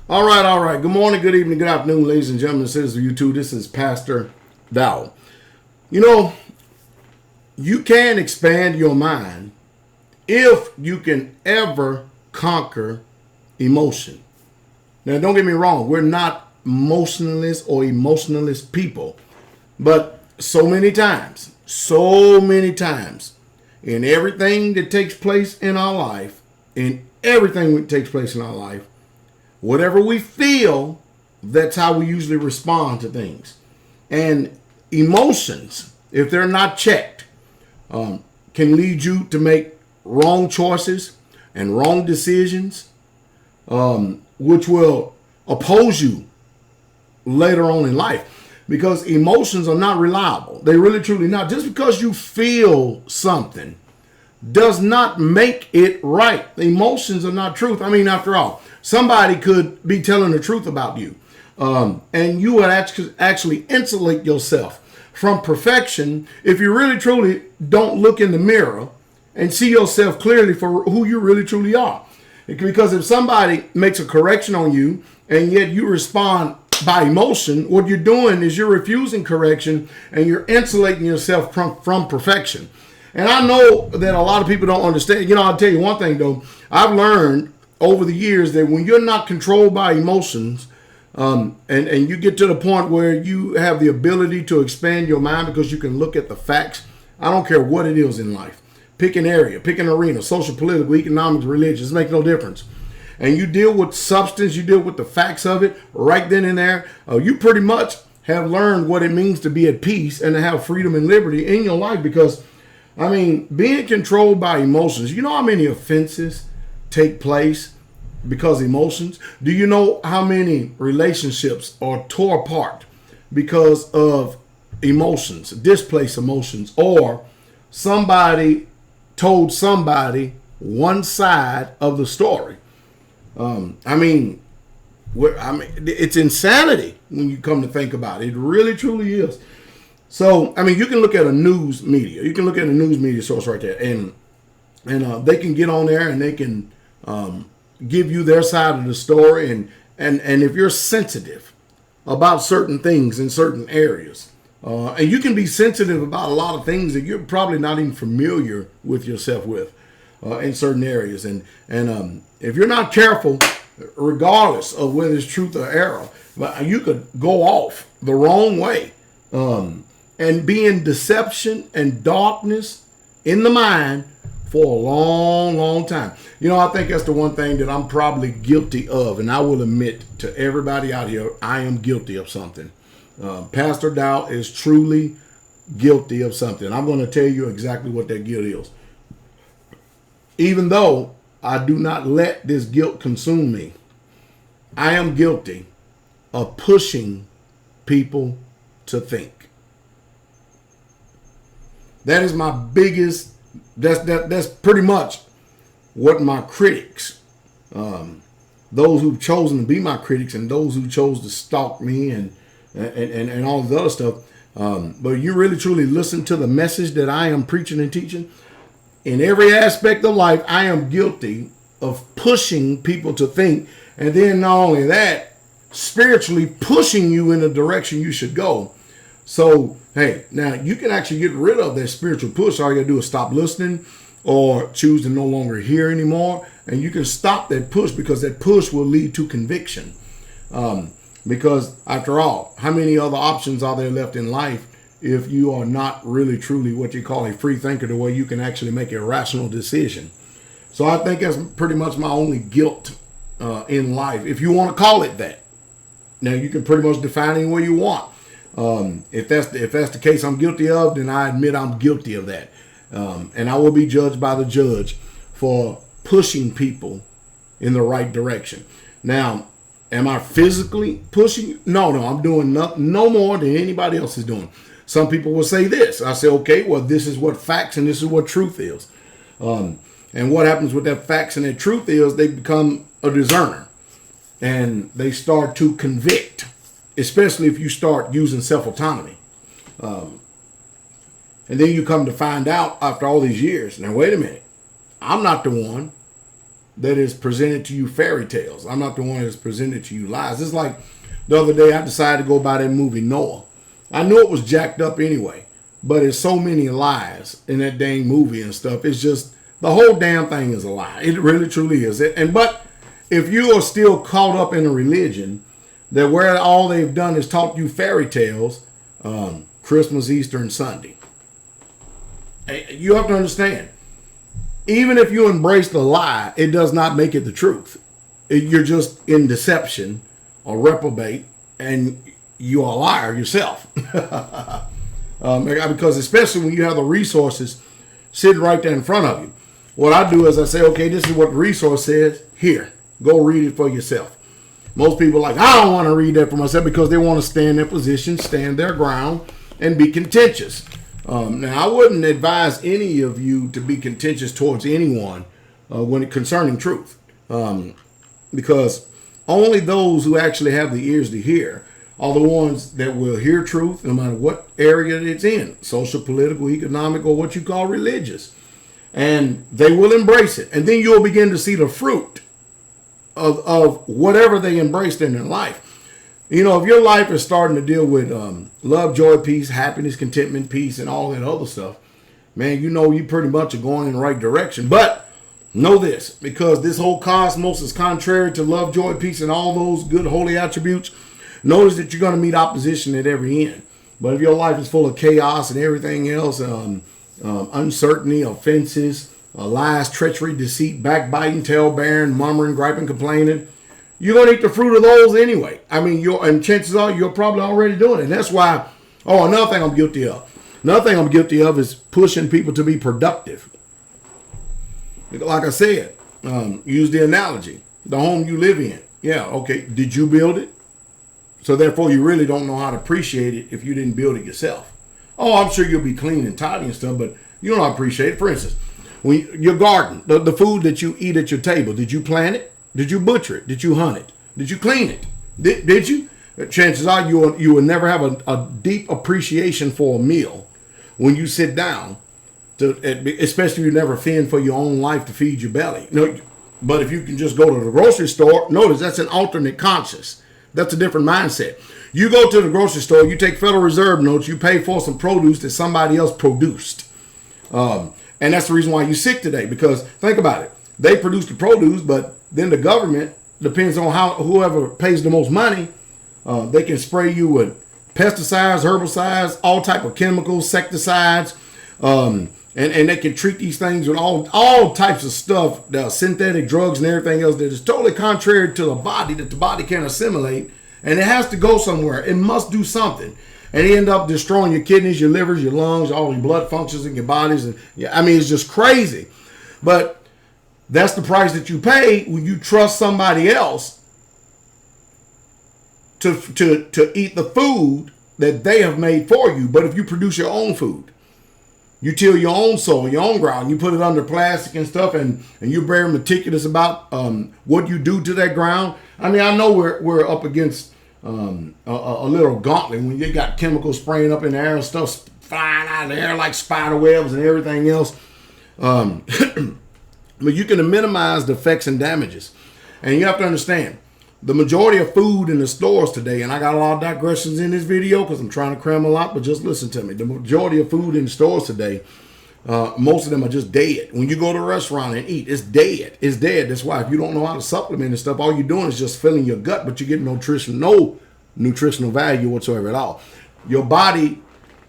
All right, all right. Good morning, good evening, good afternoon, ladies and gentlemen, citizens of YouTube. This is Pastor Dowell. You know, you can expand your mind if you can ever conquer emotion. Now, don't get me wrong. We're not emotionalist or emotionalist people. But so many times, in everything that takes place in our life, whatever we feel, that's how we usually respond to things. And emotions, if they're not checked, can lead you to make wrong choices and wrong decisions, which will oppose you later on in life. Because emotions are not reliable. They really truly not. Just because you feel something does not make it right. Emotions are not truth. I mean, after all, somebody could be telling the truth about you. And you would actually insulate yourself from perfection if you really truly don't look in the mirror and see yourself clearly for who you really truly are. Because if somebody makes a correction on you and yet you respond by emotion, what you're doing is you're refusing correction and you're insulating yourself from perfection. And I know that a lot of people don't understand. I'll tell you one thing though. I've learned over the years that when you're not controlled by emotions, and you get to the point where you have the ability to expand your mind because you can look at the facts. I don't care what it is in life. Pick an area, pick an arena, social, political, economics, religious, make no difference. And you deal with substance, you deal with the facts of it right then and there. You pretty much have learned what it means to be at peace and to have freedom and liberty in your life. Because, I mean, being controlled by emotions, you know how many offenses take place because emotions? Do you know how many relationships are tore apart because of emotions, displaced emotions, or somebody told somebody one side of the story? It's insanity when you come to think about it. It really, truly is. So, I mean, you can look at a news media. You can look at a news media source right there, and they can get on there and they can give you their side of the story. And if you're sensitive about certain things in certain areas, and you can be sensitive about a lot of things that you're probably not even familiar with yourself with. In certain areas, and if you're not careful, regardless of whether it's truth or error, but you could go off the wrong way, and be in deception and darkness in the mind for a long, long time. I think that's the one thing that I'm probably guilty of, and I will admit to everybody out here, I am guilty of something. Pastor Dowell is truly guilty of something. I'm going to tell you exactly what that guilt is. Even though I do not let this guilt consume me, I am guilty of pushing people to think. That is my biggest, that's pretty much what my critics, those who've chosen to be my critics and those who chose to stalk me and all the other stuff. But you really truly listen to the message that I am preaching and teaching. In every aspect of life, I am guilty of pushing people to think. And then not only that, spiritually pushing you in the direction you should go. So, hey, now you can actually get rid of that spiritual push. All you gotta do is stop listening or choose to no longer hear anymore. And you can stop that push because that push will lead to conviction. Because after all, how many other options are there left in life if you are not really truly what you call a free thinker, the way you can actually make a rational decision? So I think that's pretty much my only guilt in life, if you want to call it that. Now you can pretty much define it any way you want. If that's the case I'm guilty of, then I admit I'm guilty of that. And I will be judged by the judge for pushing people in the right direction. Now, am I physically pushing? No, I'm doing no more than anybody else is doing. Some people will say this. I say, okay, well, this is what facts and this is what truth is. And what happens with that facts and that truth is they become a discerner. And they start to convict, especially if you start using self-autonomy. And then you come to find out after all these years, now wait a minute, I'm not the one that is presented to you fairy tales. I'm not the one that's presented to you lies. It's like the other day I decided to go buy that movie Noah. I knew it was jacked up anyway, but there's so many lies in that dang movie and stuff. It's just the whole damn thing is a lie. It really truly is. But if you are still caught up in a religion that where all they've done is taught you fairy tales, Christmas, Easter, and Sunday, you have to understand. Even if you embrace the lie, it does not make it the truth. You're just in deception or reprobate, and you are a liar yourself. Because especially when you have the resources sitting right there in front of you. What I do is I say, okay, this is what the resource says. Here, go read it for yourself. Most people are like, I don't want to read that for myself because they want to stand their position, stand their ground, and be contentious. Now, I wouldn't advise any of you to be contentious towards anyone when it concerning truth, because only those who actually have the ears to hear are the ones that will hear truth, no matter what area it's in, social, political, economic, or what you call religious, and they will embrace it, and then you'll begin to see the fruit of whatever they embraced in their life. You know, if your life is starting to deal with love, joy, peace, happiness, contentment, peace, and all that other stuff, man, you know you pretty much are going in the right direction. But know this, because this whole cosmos is contrary to love, joy, peace, and all those good holy attributes, notice that you're going to meet opposition at every end. But if your life is full of chaos and everything else, uncertainty, offenses, lies, treachery, deceit, backbiting, tale-bearing, murmuring, griping, complaining, you're going to eat the fruit of those anyway. I mean, and chances are you're probably already doing it. And that's why, another thing I'm guilty of. Another thing I'm guilty of is pushing people to be productive. Like I said, use the analogy. The home you live in. Yeah, okay, did you build it? So therefore, you really don't know how to appreciate it if you didn't build it yourself. Oh, I'm sure you'll be clean and tidy and stuff, but you don't appreciate it. For instance, your garden, the food that you eat at your table, did you plant it? Did you butcher it? Did you hunt it? Did you clean it? Did you? Chances are you will never have a deep appreciation for a meal when you sit down, especially if you never fend for your own life to feed your belly. No, but if you can just go to the grocery store, notice that's an alternate conscious. That's a different mindset. You go to the grocery store, you take Federal Reserve notes, you pay for some produce that somebody else produced. And that's the reason why you're sick today, because think about it. They produce the produce, but then the government, depends on whoever pays the most money, they can spray you with pesticides, herbicides, all type of chemicals, insecticides, and they can treat these things with all types of stuff, synthetic drugs and everything else that is totally contrary to the body, that the body can assimilate, and it has to go somewhere. It must do something. And you end up destroying your kidneys, your livers, your lungs, all your blood functions in your bodies. And I mean, it's just crazy. But that's the price that you pay when you trust somebody else to eat the food that they have made for you. But if you produce your own food, you till your own soil, your own ground, you put it under plastic and stuff, and you're very meticulous about what you do to that ground. I mean, I know we're up against a little gauntlet when you got chemicals spraying up in the air and stuff flying out of the air like spider webs and everything else. But you can minimize the effects and damages. And you have to understand, the majority of food in the stores today, and I got a lot of digressions in this video because I'm trying to cram a lot, but just listen to me. The majority of food in the stores today, most of them are just dead. When you go to a restaurant and eat, it's dead. It's dead. That's why if you don't know how to supplement and stuff, all you're doing is just filling your gut, but you get no nutritional value whatsoever at all. Your body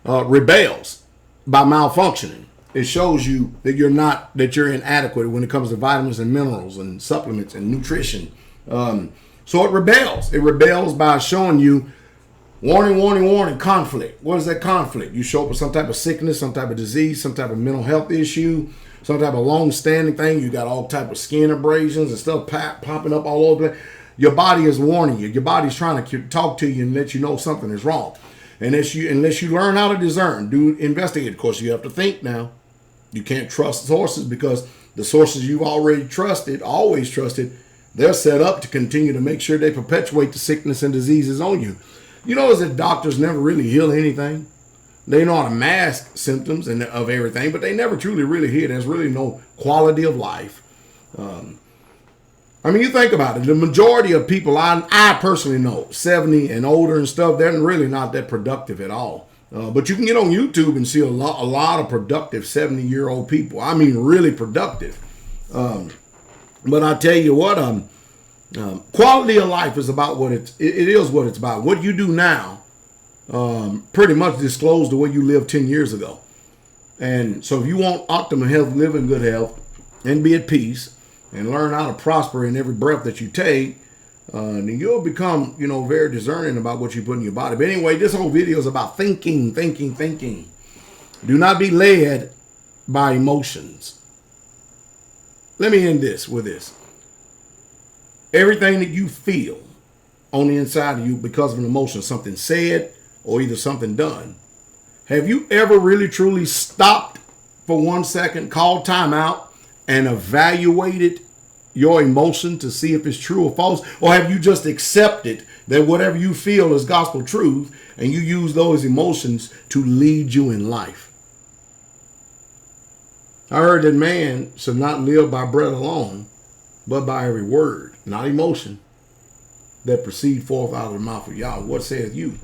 rebels by malfunctioning. It shows you that you're inadequate when it comes to vitamins and minerals and supplements and nutrition. So it rebels. It rebels by showing you warning, warning, warning, conflict. What is that conflict? You show up with some type of sickness, some type of disease, some type of mental health issue, some type of long-standing thing. You got all type of skin abrasions and stuff popping up all over. Your body is warning you. Your body's trying to talk to you and let you know something is wrong. Unless you learn how to discern, investigate. Of course, you have to think now. You can't trust sources because the sources you've always trusted, they're set up to continue to make sure they perpetuate the sickness and diseases on you. You notice that doctors never really heal anything. They know how to mask symptoms of everything, but they never truly really heal. There's really no quality of life. I mean, you think about it. The majority of people I personally know, 70 and older and stuff, they're really not that productive at all. But you can get on YouTube and see a lot of productive 70-year-old people. I mean, really productive. But I tell you what, quality of life is about what it is what it's about. What you do now pretty much disclose the way you lived 10 years ago. And so if you want optimal health, live in good health, and be at peace, and learn how to prosper in every breath that you take, then you'll become, very discerning about what you put in your body. But anyway, this whole video is about thinking. Do not be led by emotions. Let me end this with this. Everything that you feel on the inside of you because of an emotion, something said or either something done. Have you ever really truly stopped for 1 second, called time out, and evaluated your emotion to see if it's true or false? Or have you just accepted that whatever you feel is gospel truth and you use those emotions to lead you in life? I heard that man should not live by bread alone, but by every word, not emotion, that proceed forth out of the mouth of Yahweh. What saith you?